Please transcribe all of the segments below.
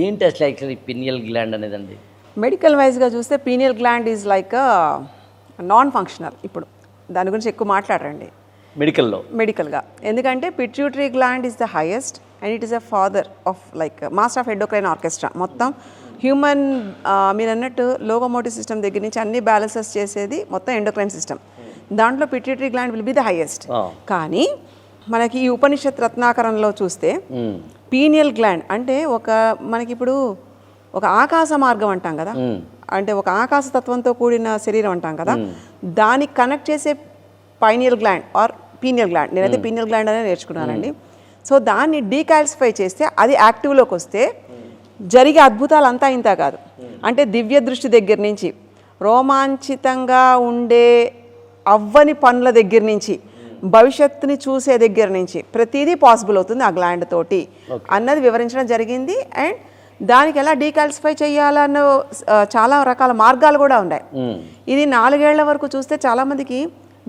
ఏంటి అసలు actually pineal gland అనేదండి? Medical వైజ్గా చూస్తే pineal gland is like non functional. ఇప్పుడు దాని గురించి ఎక్కువ మాట్లాడరండి మెడికల్గా, ఎందుకంటే pituitary gland is the highest and it is a father of like master of endocrine orchestra. మొత్తం హ్యూమన్ మీరు అన్నట్టు లోకోమోటివ్ సిస్టమ్ దగ్గర నుంచి అన్ని బ్యాలెన్సెస్ చేసేది మొత్తం ఎండోక్రైన్ సిస్టమ్. దాంట్లో pituitary gland will be the highest. కానీ మనకి ఈ ఉపనిషత్ రత్నాకరంలో చూస్తే పీనియల్ గ్లాండ్ అంటే మనకి ఇప్పుడు ఒక ఆకాశ మార్గం అంటాం కదా, అంటే ఒక ఆకాశ తత్వంతో కూడిన శరీరం అంటాం కదా, దానికి కనెక్ట్ చేసే pineal gland or pineal gland. నేనైతే పీనియల్ గ్లాండ్ అనేది నేర్చుకున్నానండి. సో దాన్ని డీకాల్సిఫై చేస్తే అది యాక్టివ్లోకి వస్తే జరిగే అద్భుతాలు అంతా ఇంత కాదు. అంటే దివ్య దృష్టి దగ్గర నుంచి, రోమాంచితంగా ఉండే అవ్వని పనుల దగ్గర నుంచి, భవిష్యత్తుని చూసే దగ్గర నుంచి ప్రతిదీ పాసిబుల్ అవుతుంది ఆ గ్లాండ్ తోటి అన్నది వివరించడం జరిగింది. అండ్ దానికి ఎలా డీకాల్సిఫై చేయాలన్న చాలా రకాల మార్గాలు కూడా ఉన్నాయి. ఇది 4 ఏళ్ల వరకు చూస్తే చాలామందికి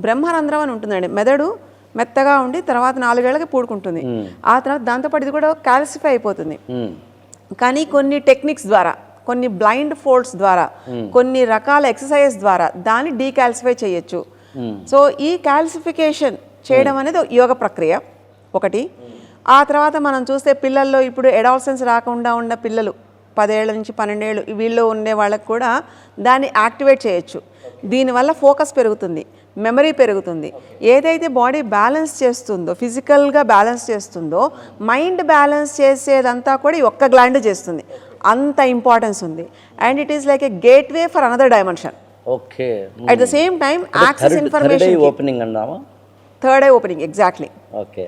బ్రహ్మరంధ్రం అని ఉంటుందండి. మెదడు మెత్తగా ఉండి తర్వాత 4 ఏళ్ళకి పూడుకుంటుంది. ఆ తర్వాత దాంతోపాటు ఇది కూడా కాల్సిఫై అయిపోతుంది. కానీ కొన్ని టెక్నిక్స్ ద్వారా, కొన్ని బ్లైండ్ ఫోల్డ్స్ ద్వారా, కొన్ని రకాల ఎక్సర్సైజ్ ద్వారా దాన్ని డీకాల్సిఫై చేయొచ్చు. సో ఈ కాల్సిఫికేషన్ చేయడం అనేది యోగ ప్రక్రియ ఒకటి. ఆ తర్వాత మనం చూస్తే పిల్లల్లో ఇప్పుడు అడాల్సెన్స్ రాకుండా ఉన్న పిల్లలు 10 ఏళ్ళ నుంచి 12 ఏళ్ళు వీళ్ళు ఉండే వాళ్ళకి కూడా దాన్ని యాక్టివేట్ చేయొచ్చు. దీనివల్ల ఫోకస్ పెరుగుతుంది, మెమరీ పెరుగుతుంది. ఏదైతే బాడీ బ్యాలెన్స్ చేస్తుందో, ఫిజికల్గా బ్యాలెన్స్ చేస్తుందో, మైండ్ బ్యాలెన్స్ చేసేదంతా కూడా ఈ ఒక్క గ్లాండ్ చేస్తుంది. అంత ఇంపార్టెన్స్ ఉంది. And it is like a gateway for another dimension. Okay. At the same time access information. Opening అన్నామా? Third eye opening, exactly. Okay.